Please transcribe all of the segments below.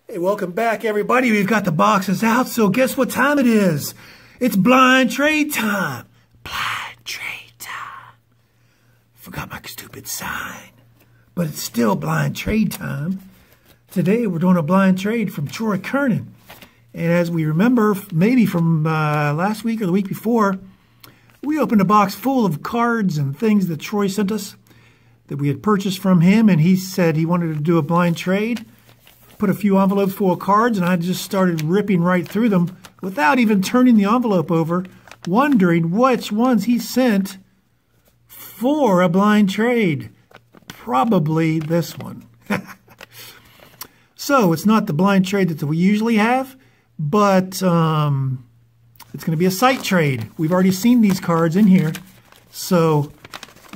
Hey, welcome back, everybody. We've got the boxes out, so guess what time it is? It's blind trade time. Blind trade time. Forgot my stupid sign. But it's still blind trade time. Today, we're doing a blind trade from Troy Kernan. And as we remember, maybe from last week or the week before, we opened a box full of cards and things that Troy sent us that we had purchased from him, and he said he wanted to do a blind trade. Put a few envelopes full of cards, and I just started ripping right through them without even turning the envelope over, wondering which ones he sent for a blind trade. Probably this one. So it's not the blind trade that we usually have, but it's going to be a sight trade. We've already seen these cards in here, so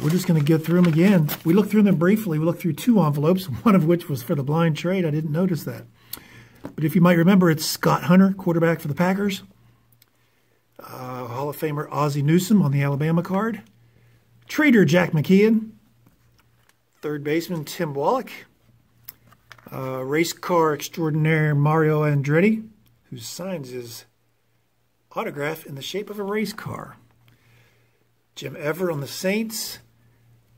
we're just going to go through them again. We looked through them briefly. We looked through two envelopes, one of which was for the blind trade. I didn't notice that. But if you might remember, it's Scott Hunter, quarterback for the Packers. Hall of Famer Ozzie Newsome on the Alabama card. Trader Jack McKeon. Third baseman Tim Wallach. Race car extraordinaire Mario Andretti, who signs his autograph in the shape of a race car. Jim Everett on the Saints.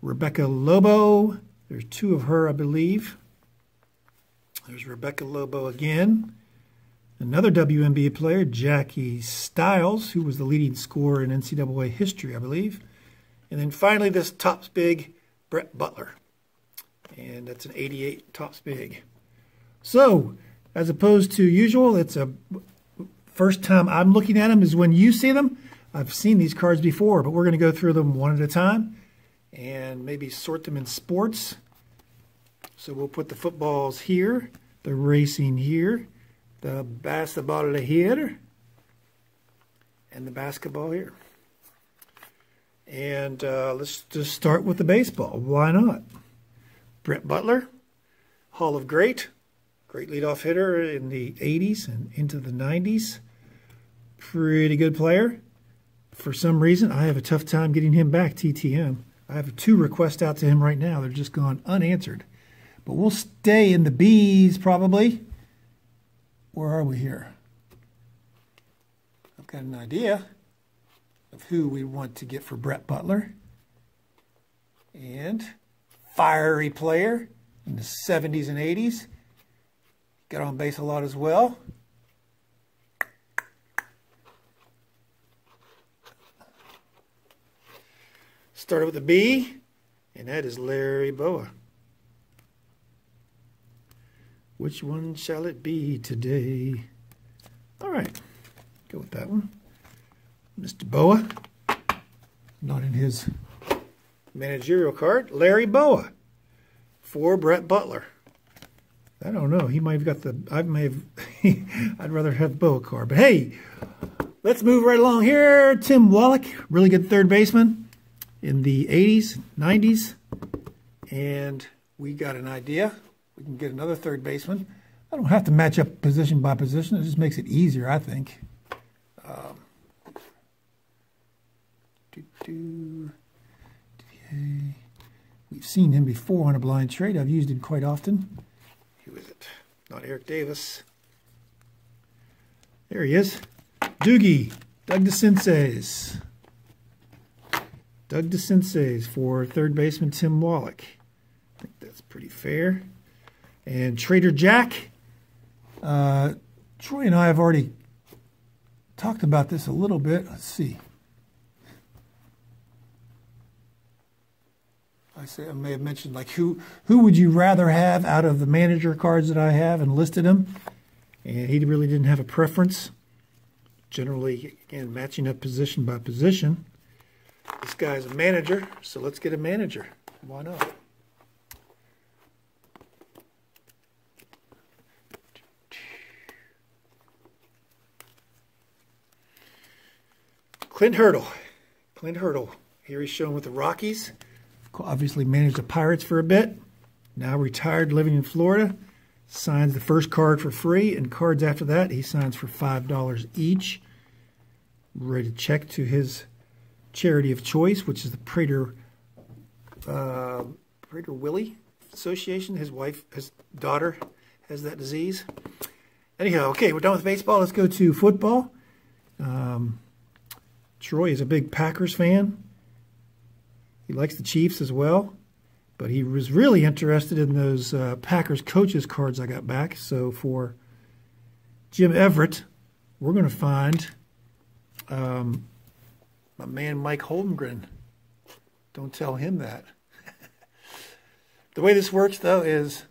Rebecca Lobo. There's two of her, I believe. There's Rebecca Lobo again. Another WNBA player, Jackie Stiles, who was the leading scorer in NCAA history, I believe. And then finally, this Topps Big, Brett Butler. And that's an 88 Topps Big. So, as opposed to usual, it's a first time I'm looking at them is when you see them. I've seen these cards before, but we're going to go through them one at a time and maybe sort them in sports. So we'll put the footballs here, the racing here, the basketball here, and the basketball here. And let's just start with the baseball. Why not? Brett Butler, Hall of Great leadoff hitter in the 80s and into the 90s. Pretty good player. For some reason, I have a tough time getting him back, TTM. I have 2 requests out to him right now. They're just gone unanswered. But we'll stay in the B's probably. Where are we here? I've got an idea of who we want to get for Brett Butler. And fiery player in the 70s and 80s. Got on base a lot as well. Started with a B, and that is Larry Bowa. Which one shall it be today? All right, go with that one. Mr. Bowa, not in his managerial card. Larry Bowa for Brett Butler. I don't know. He might have got the. I may have. I'd rather have Bowa card, but hey, let's move right along here. Tim Wallach, really good third baseman in the 80s, 90s, and we got an idea. We can get another third baseman. I don't have to match up position by position. It just makes it easier, I think. We've seen him before on a blind trade. I've used him quite often. Who is it? Not Eric Davis. There he is. Doogie, Doug DeCinces. Doug DeCinces for third baseman Tim Wallach. I think that's pretty fair. And Trader Jack. Troy and I have already talked about this a little bit. Let's see. I may have mentioned like who would you rather have out of the manager cards that I have and listed them. And he really didn't have a preference. Generally, again, matching up position by position. This guy's a manager, so let's get a manager. Why not? Clint Hurdle. Clint Hurdle. Here he's shown with the Rockies. Obviously managed the Pirates for a bit. Now retired, living in Florida. Signs the first card for free, and cards after that he signs for $5 each. Ready to check to his charity of choice, which is the Prater Willie Association. His daughter has that disease. Anyhow, okay, we're done with baseball. Let's go to football. Troy is a big Packers fan. He likes the Chiefs as well. But he was really interested in those Packers coaches cards I got back. So for Jim Everett, we're going to find my man Mike Holmgren. Don't tell him that. The way this works, though, is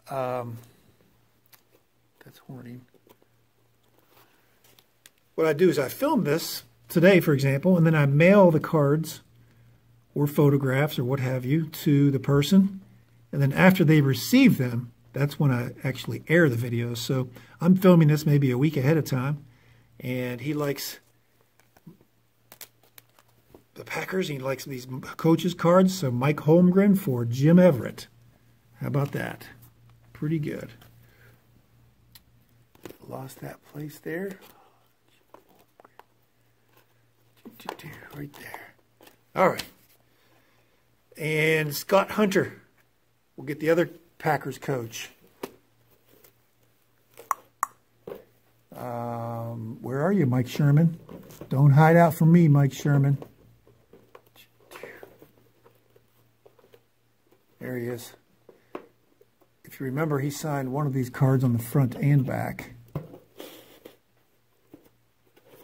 that's Horning. What I do is I film this today, for example, and then I mail the cards or photographs or what have you to the person. And then after they receive them, that's when I actually air the videos. So I'm filming this maybe a week ahead of time. And he likes the Packers. He likes these coaches cards. So Mike Holmgren for Jim Everett. How about that? Pretty good. Lost that place there. Right there. All right. And Scott Hunter will get the other Packers coach. Where are you, Mike Sherman? Don't hide out from me, Mike Sherman. There he is. If you remember, he signed one of these cards on the front and back.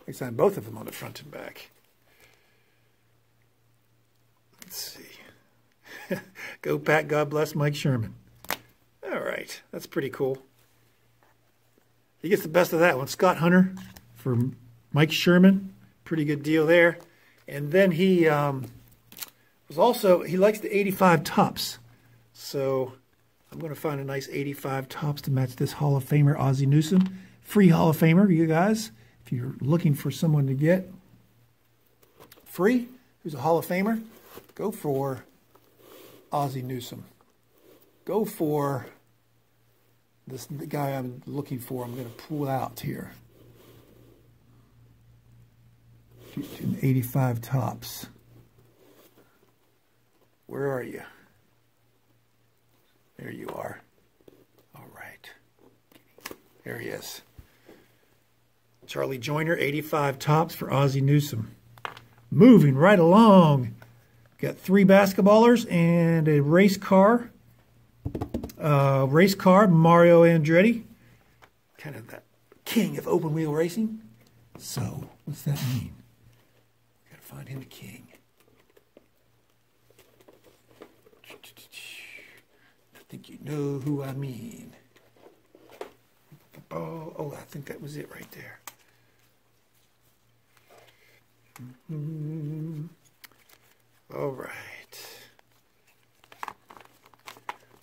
He signed both of them on the front and back. Let's see. Go Pack, God bless Mike Sherman. All right, that's pretty cool. He gets the best of that one. Scott Hunter for Mike Sherman. Pretty good deal there. And then he was also, he likes the 85 tops. So I'm going to find a nice 85 tops to match this Hall of Famer, Ozzie Newsome. Free Hall of Famer, you guys. If you're looking for someone to get free, who's a Hall of Famer, go for Ozzie Newsome. Go for this guy I'm looking for. I'm going to pull out here. 85 tops. Where are you? There you are. All right. There he is. Charlie Joyner, 85 tops for Ozzie Newsome. Moving right along. Got 3 basketballers and a race car. Mario Andretti. Kind of the king of open wheel racing. So, what's that mean? We gotta find him a king. I think you know who I mean. Oh, I think that was it right there. All right.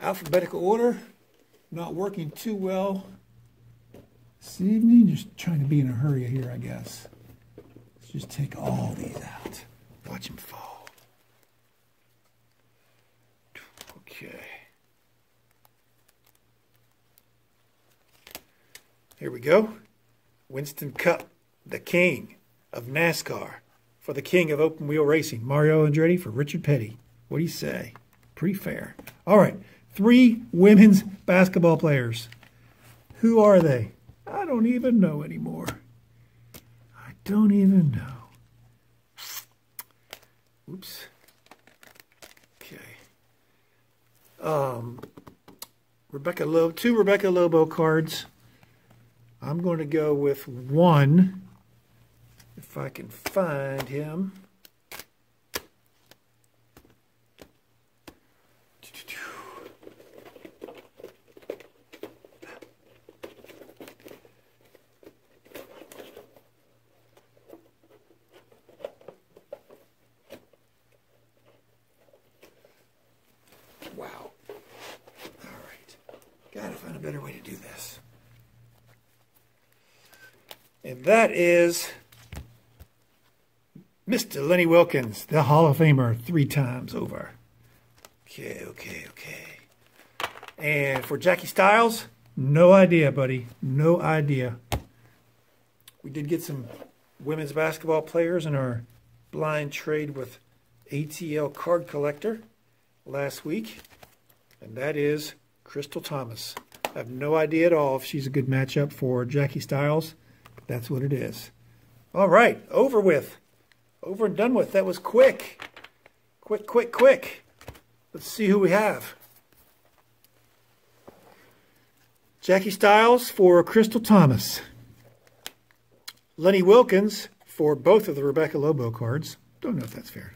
Alphabetical order. Not working too well this evening. Just trying to be in a hurry here, I guess. Let's just take all these out. Watch them fall. Okay. Here we go. Winston Cup, the king of NASCAR, for the king of open wheel racing. Mario Andretti for Richard Petty. What do you say? Pretty fair. All right. 3 women's basketball players. Who are they? I don't even know anymore. I don't even know. Oops. Okay. Rebecca Lobo, 2 Rebecca Lobo cards. I'm going to go with 1, if I can find him. Wow. All right. Gotta find a better way to do this. And that is Mr. Lenny Wilkens, the Hall of Famer 3 times over. Okay. And for Jackie Stiles, no idea, buddy. No idea. We did get some women's basketball players in our blind trade with ATL Card Collector last week. And that is Crystal Thomas. I have no idea at all if she's a good matchup for Jackie Stiles, but that's what it is. All right, over with. Over and done with. That was quick. Quick, quick, quick. Let's see who we have. Jackie Stiles for Crystal Thomas. Lenny Wilkins for both of the Rebecca Lobo cards. Don't know if that's fair.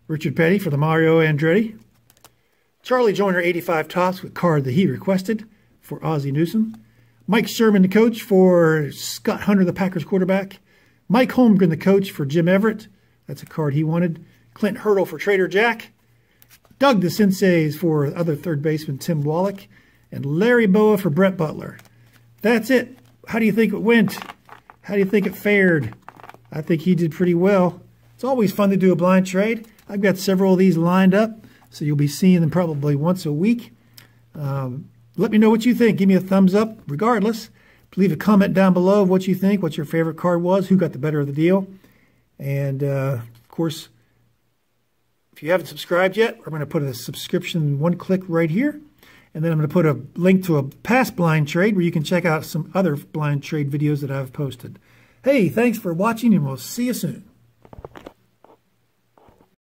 Richard Petty for the Mario Andretti. Charlie Joyner 85 Topps with card that he requested for Ozzie Newsome. Mike Sherman, the coach, for Scott Hunter, the Packers quarterback. Mike Holmgren, the coach, for Jim Everett. That's a card he wanted. Clint Hurdle for Trader Jack. Doug the Senseis for other third baseman Tim Wallach. And Larry Boa for Brett Butler. That's it. How do you think it went? How do you think it fared? I think he did pretty well. It's always fun to do a blind trade. I've got several of these lined up, so you'll be seeing them probably once a week. Let me know what you think. Give me a thumbs up regardless. Leave a comment down below of what you think, what your favorite card was, who got the better of the deal. And, of course, if you haven't subscribed yet, I'm going to put a subscription one click right here. And then I'm going to put a link to a past blind trade where you can check out some other blind trade videos that I've posted. Hey, thanks for watching, and we'll see you soon.